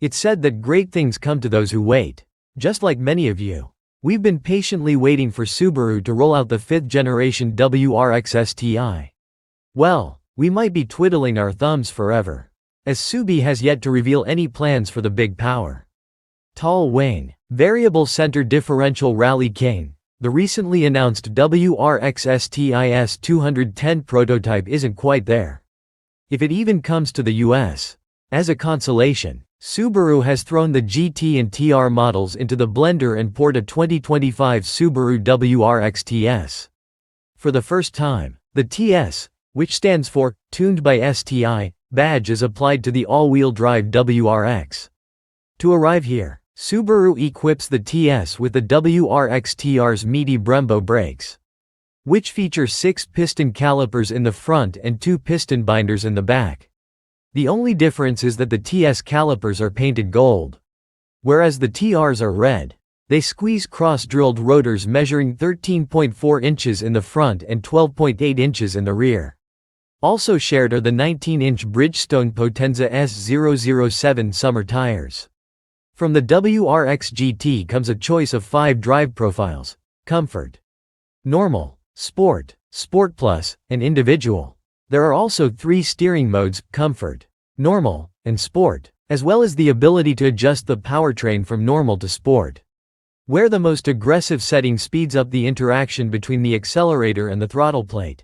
It's said that great things come to those who wait. Just like many of you, we've been patiently waiting for Subaru to roll out the 5th generation WRX STI. Well, we might be twiddling our thumbs forever, as Subi has yet to reveal any plans for the big power. Tall Wayne, variable center differential rally king. The recently announced WRX STI's 210 prototype isn't quite there, if it even comes to the US. As a consolation, Subaru has thrown the GT and TR models into the blender and poured a 2025 Subaru WRX TS. For the first time, the TS, which stands for Tuned by STI, badge is applied to the all-wheel drive WRX. To arrive here, Subaru equips the TS with the WRX TR's meaty Brembo brakes, which feature 6 piston calipers in the front and 2 piston binders in the back. The only difference is that the TS calipers are painted gold, whereas the TRs are red. They squeeze cross-drilled rotors measuring 13.4 inches in the front and 12.8 inches in the rear. Also shared are the 19-inch Bridgestone Potenza S007 summer tires. From the WRX GT comes a choice of 5 drive profiles: Comfort, Normal, Sport, Sport Plus, and Individual. There are also 3 steering modes: Comfort, Normal, and Sport, as well as the ability to adjust the powertrain from Normal to Sport, where the most aggressive setting speeds up the interaction between the accelerator and the throttle plate.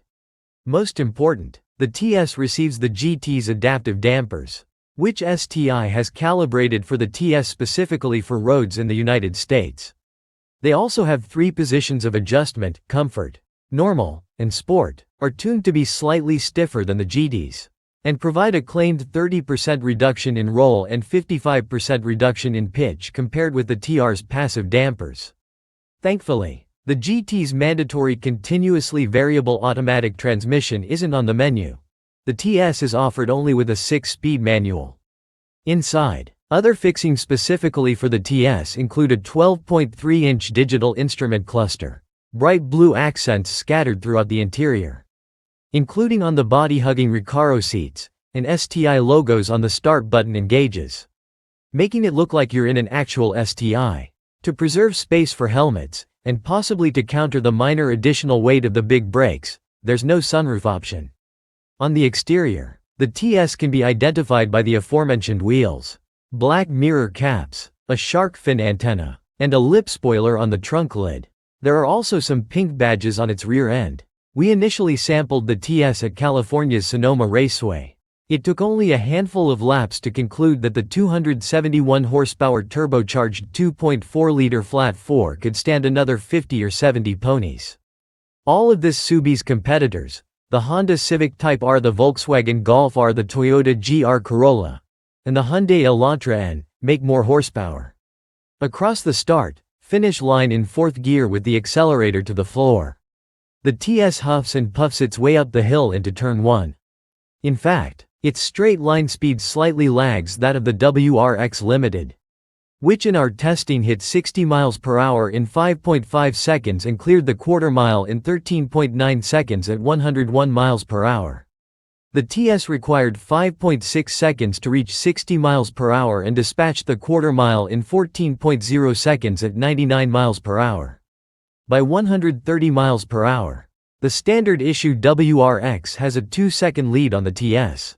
Most important, the TS receives the GT's adaptive dampers, which STI has calibrated for the TS specifically for roads in the United States. They also have 3 positions of adjustment: Comfort, Normal, and Sport, are tuned to be slightly stiffer than the GT's, and provide a claimed 30% reduction in roll and 55% reduction in pitch compared with the TR's passive dampers. Thankfully, the GT's mandatory continuously variable automatic transmission isn't on the menu. The TS is offered only with a 6-speed manual. Inside, other fixings specifically for the TS include a 12.3-inch digital instrument cluster, bright blue accents scattered throughout the interior, including on the body-hugging Recaro seats, and STI logos on the start button and gauges, making it look like you're in an actual STI. To preserve space for helmets, and possibly to counter the minor additional weight of the big brakes, there's no sunroof option. On the exterior, the TS can be identified by the aforementioned wheels, black mirror caps, a shark fin antenna, and a lip spoiler on the trunk lid. There are also some pink badges on its rear end. We initially sampled the TS at California's Sonoma Raceway. It took only a handful of laps to conclude that the 271 horsepower turbocharged 2.4-liter flat 4 could stand another 50 or 70 ponies. All of this Subi's competitors, the Honda Civic Type R, the Volkswagen Golf R, the Toyota GR Corolla, and the Hyundai Elantra N, make more horsepower. Across the start-finish line in 4th gear with the accelerator to the floor, the TS huffs and puffs its way up the hill into turn 1. In fact, its straight line speed slightly lags that of the WRX Limited, which in our testing hit 60 miles per hour in 5.5 seconds and cleared the quarter mile in 13.9 seconds at 101 miles per hour. The TS required 5.6 seconds to reach 60 miles per hour and dispatched the quarter mile in 14.0 seconds at 99 miles per hour. By 130 miles per hour, the standard issue WRX has a 2-second lead on the TS.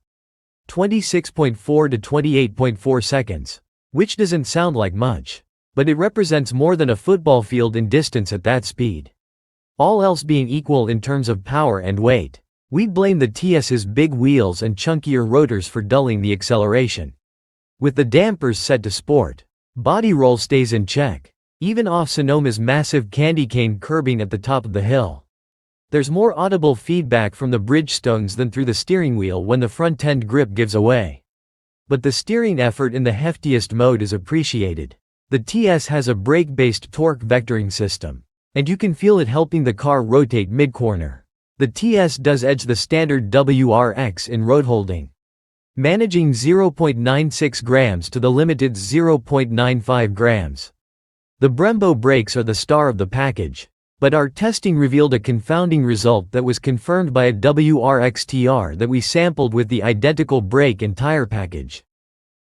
26.4 to 28.4 seconds. Which doesn't sound like much, but it represents more than a football field in distance at that speed. All else being equal in terms of power and weight, we'd blame the TS's big wheels and chunkier rotors for dulling the acceleration. With the dampers set to sport, body roll stays in check, even off Sonoma's massive candy cane curbing at the top of the hill. There's more audible feedback from the Bridgestones than through the steering wheel when the front-end grip gives away. But the steering effort in the heftiest mode is appreciated. The TS has a brake-based torque vectoring system, and you can feel it helping the car rotate mid-corner. The TS does edge the standard WRX in road holding, managing 0.96 grams to the limited's 0.95 grams. The Brembo brakes are the star of the package, but our testing revealed a confounding result that was confirmed by a WRX TR that we sampled with the identical brake and tire package.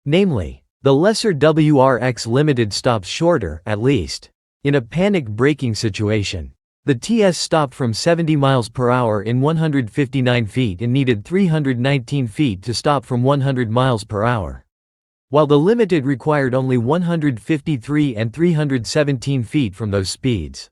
Namely, The lesser WRX Limited stops shorter, at least. In a panic braking situation. The TS stopped from 70 miles per hour in 159 feet and needed 319 feet to stop from 100 miles per hour. While the Limited required only 153 and 317 feet from those speeds.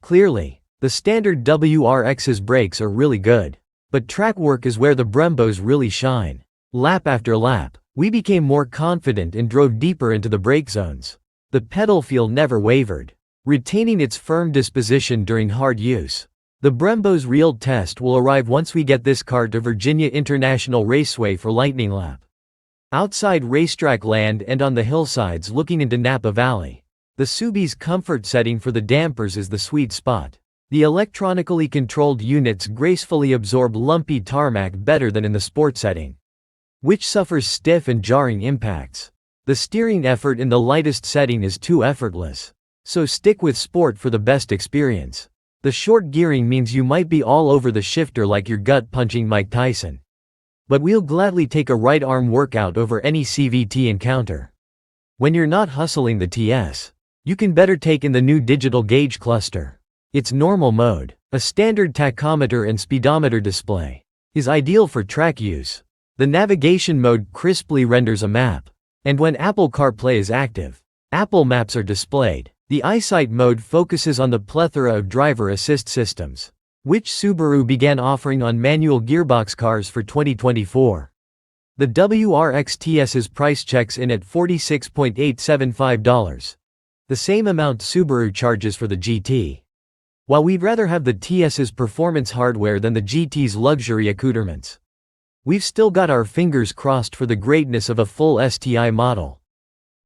Clearly, the standard WRX's brakes are really good. But track work is where the Brembos really shine. Lap after lap, we became more confident and drove deeper into the brake zones. The pedal feel never wavered, retaining its firm disposition during hard use. The Brembo's real test will arrive once we get this car to Virginia International Raceway for Lightning Lap. Outside racetrack land and on the hillsides looking into Napa Valley. The Subi's comfort setting for the dampers is the sweet spot. The electronically controlled units gracefully absorb lumpy tarmac better than in the sport setting, which suffers stiff and jarring impacts. The steering effort in the lightest setting is too effortless. So stick with sport for the best experience. The short gearing means you might be all over the shifter like you're gut-punching Mike Tyson. But we'll gladly take a right arm workout over any CVT encounter. When you're not hustling the TS, you can better take in the new digital gauge cluster. Its normal mode, a standard tachometer and speedometer display, is ideal for track use. The navigation mode crisply renders a map. And when Apple CarPlay is active, Apple Maps are displayed. The EyeSight mode focuses on the plethora of driver assist systems, which Subaru began offering on manual gearbox cars for 2024. The WRX TS's price checks in at $46,875. The same amount Subaru charges for the GT. While we'd rather have the TS's performance hardware than the GT's luxury accoutrements, we've still got our fingers crossed for the greatness of a full STI model.